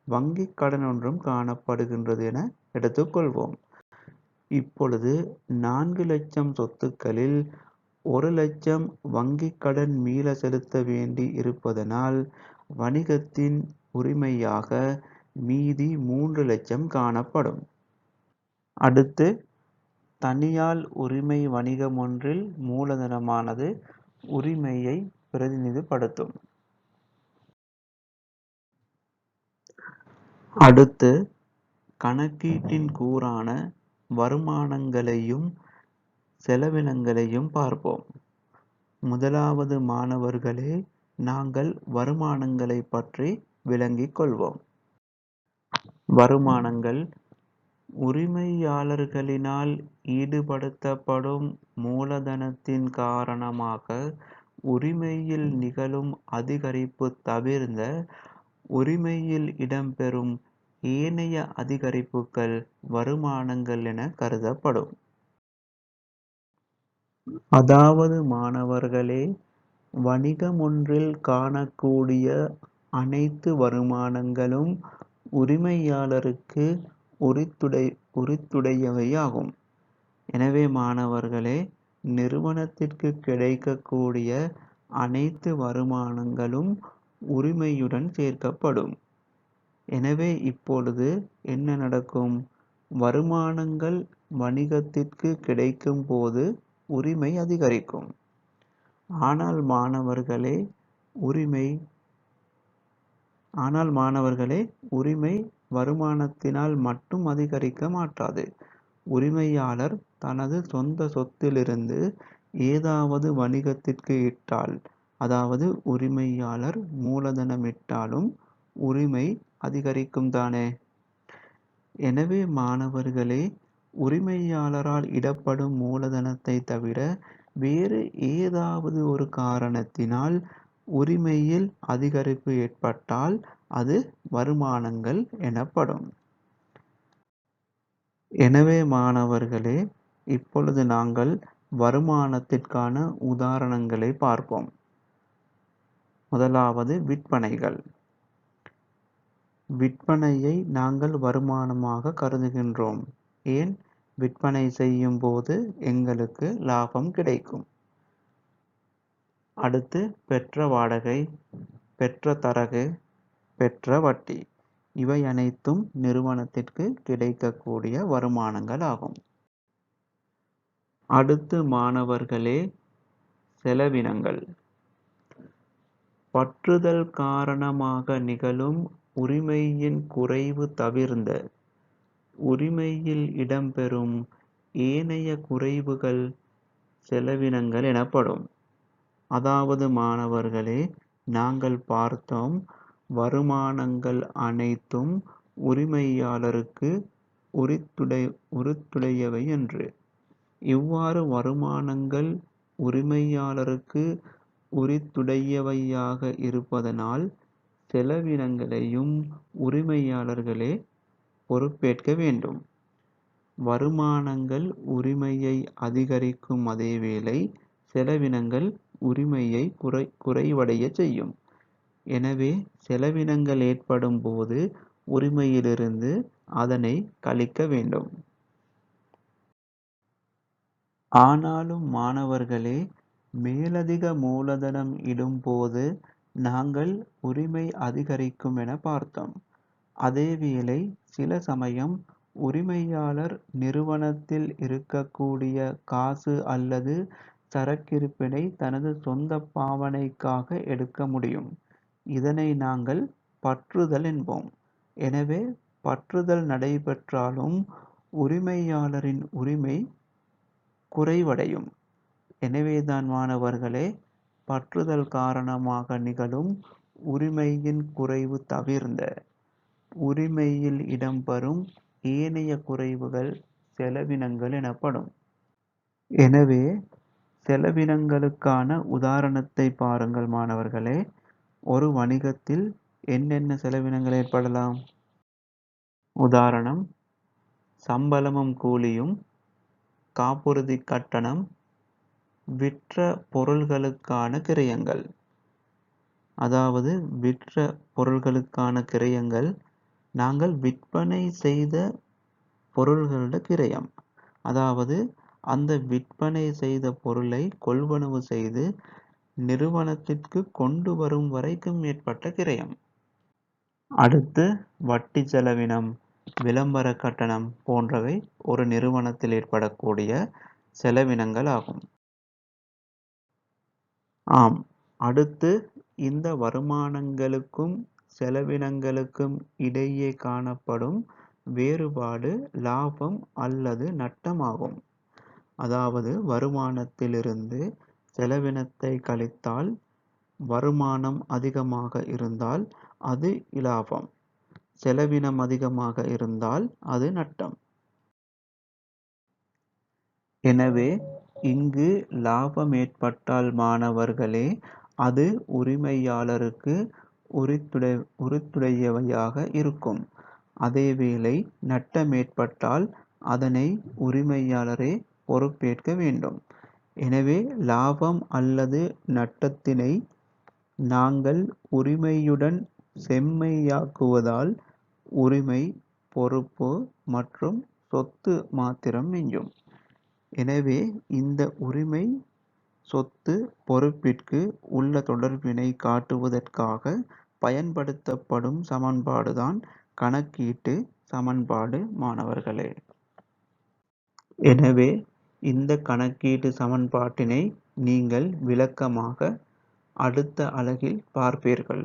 வங்கிக் கடன் ஒன்றும் காணப்படுகின்றது என எடுத்துக்கொள்வோம். இப்பொழுது 4 லட்சம் சொத்துக்களில் 1 லட்சம் வங்கிக் கடன் மீள செலுத்த வேண்டி இருப்பதனால் வணிகத்தின் உரிமையாக மீதி 3 லட்சம் காணப்படும். அடுத்து, தனியால் உரிமை வணிகம் ஒன்றில் மூலதனமானது உரிமையை பிரதிநிதிப்படுத்தும். அடுத்து, கணக்கீட்டின் கூறான வருமானங்களையும் செலவினங்களையும் பார்ப்போம். முதலாவது மாணவர்களே, நாங்கள் வருமானங்களை பற்றி விளங்கிக் கொள்வோம். வருமானங்கள் உரிமையாளர்களினால் ஈடுபடுத்தப்படும் மூலதனத்தின் காரணமாக உரிமையில் நிகழும் அதிகரிப்பு தவிர்ந்த உரிமையில் இடம்பெறும் ஏனைய அதிகரிப்புகள் வருமானங்கள் என கருதப்படும். அதாவது மாணவர்களே, வணிகம் ஒன்றில் காணக்கூடிய அனைத்து வருமானங்களும் உரிமையாளருக்கு உரித்துடையவையாகும். எனவே மாணவர்களே, நிறுவனத்திற்கு கிடைக்கக்கூடிய அனைத்து வருமானங்களும் உரிமையுடன் சேர்க்கப்படும். எனவே இப்பொழுது என்ன நடக்கும்? வருமானங்கள் வணிகத்திற்கு கிடைக்கும் போது உரிமை அதிகரிக்கும். ஆனால் மாணவர்களே, உரிமை வருமானத்தினால் மட்டும் அதிகரிக்க மாட்டாது. உரிமையாளர் தனது சொந்த சொத்திலிருந்து ஏதாவது வணிகத்திற்கு இட்டால், அதாவது உரிமையாளர் மூலதனமிட்டாலும் உரிமை அதிகரிக்கும் தானே. எனவே மாணவர்களே, உரிமையாளரால் இடப்படும் மூலதனத்தை தவிர வேறு ஏதாவது ஒரு காரணத்தினால் உரிமையில் அதிகரிப்பு ஏற்பட்டால் அது வருமானங்கள் எனப்படும். எனவே மாணவர்களே, இப்பொழுது நாங்கள் வருமானத்திற்கான உதாரணங்களை பார்ப்போம். முதலாவது விற்பனைகள். விற்பனையை நாங்கள் வருமானமாக கருதுகின்றோம். ஏன்? விற்பனை செய்யும் போது எங்களுக்கு லாபம் கிடைக்கும். அடுத்து, பெற்ற வாடகை, பெற்ற தரகு, பெற்ற வட்டி, இவை அனைத்தும் நிறுவனத்திற்கு கிடைக்கக்கூடிய வருமானங்கள் ஆகும். அடுத்து மாணவர்களே, செலவினங்கள். பற்றுதல் காரணமாக நிகழும் உரிமையின் குறைவு தவிர்ந்த உரிமையில் இடம்பெறும் ஏனைய குறைவுகள் செலவினங்கள் எனப்படும். அதாவது மாணவர்களே, நாங்கள் பார்த்தோம், வருமானங்கள் அனைத்தும் உரிமையாளருக்கு உரித்துடையவை என்று. இவ்வாறு வருமானங்கள் உரிமையாளருக்கு உரித்துடையவையாக இருப்பதனால் செலவினங்களையும் உரிமையாளர்களே பொறுப்பேற்க வேண்டும். வருமானங்கள் உரிமையை அதிகரிக்கும் அதேவேளை செலவினங்கள் உரிமையை குறைவடைய செய்யும். எனவே செலவினங்கள் ஏற்படும் போது உரிமையிலிருந்து அதனை கழிக்க வேண்டும். ஆனாலும் மாணவர்களே, மேலதிக மூலதனம் இடும்போது நாங்கள் உரிமை அதிகரிக்கும் என பார்த்தோம். அதேவேளை சில சமயம் உரிமையாளர் நிறுவனத்தில் இருக்கக்கூடிய காசு அல்லது சரக்கிருப்பினை தனது சொந்த பாவனைக்காக எடுக்க முடியும். இதனை நாங்கள் பற்றுதல் என்போம். எனவே பற்றுதல் நடைபெற்றாலும் உரிமையாளரின் உரிமை குறைவடையும். எனவேதான் மாணவர்களே, பற்றுதல் காரணமாக நிகழும் உரிமையின் குறைவு தவிர்ந்த உரிமையில் இடம்பெறும் ஏனைய குறைவுகள் செலவினங்கள் எனப்படும். எனவே செலவினங்களுக்கான உதாரணத்தை பாருங்கள் மாணவர்களே. ஒரு வணிகத்தில் என்னென்ன செலவினங்கள் ஏற்படலாம்? உதாரணம், சம்பளமும் கூலியும், காப்புறுதி கட்டணம், விற்ற பொருள்களுக்கான கிரயங்கள். அதாவது விற்ற பொருள்களுக்கான கிரயங்கள் நாங்கள் விற்பனை செய்த பொருள்களோட கிரயம். அதாவது அந்த விற்பனை செய்த பொருளை கொள்வனவு செய்து நிறுவனத்திற்கு கொண்டு வரும் வரைக்கும் ஏற்பட்ட கிரயம். அடுத்து வட்டி செலவினம், விளம்பர கட்டணம் போன்றவை ஒரு நிறுவனத்தில் ஏற்படக்கூடிய செலவினங்கள் ஆகும். ஆம், அடுத்து இந்த வருமானங்களுக்கும் செலவினங்களுக்கும் இடையே காணப்படும் வேறுபாடு லாபம் அல்லது நட்டம் ஆகும். அதாவது வருமானத்திலிருந்து செலவினத்தை கழித்தால் வருமானம் அதிகமாக இருந்தால் அது இலாபம், செலவினம் அதிகமாக இருந்தால் அது நட்டம். எனவே இங்கு லாபம் ஏற்பட்டால் மாணவர்களே அது உரிமையாளருக்கு உரித்துடையவையாக இருக்கும். அதேவேளை நட்டம் ஏற்பட்டால் அதனை உரிமையாளரே பொறுப்பேற்க வேண்டும். எனவே லாபம் அல்லது நட்டத்தினை நாங்கள் உரிமையுடன் செம்மையாக்குவதால் உரிமை, பொறுப்பு மற்றும் சொத்து மாத்திரம் மிஞ்சும். எனவே இந்த உரிமை, சொத்து, பொறுப்பிற்கு உள்ள தொடர்பினை காட்டுவதற்காக பயன்படுத்தப்படும் சமன்பாடுதான் கணக்கீட்டு சமன்பாடு மாணவர்களே. எனவே இந்த கணக்கீட்டு சமன்பாட்டினை நீங்கள் விளக்கமாக அடுத்த அலகில் பார்ப்பீர்கள்.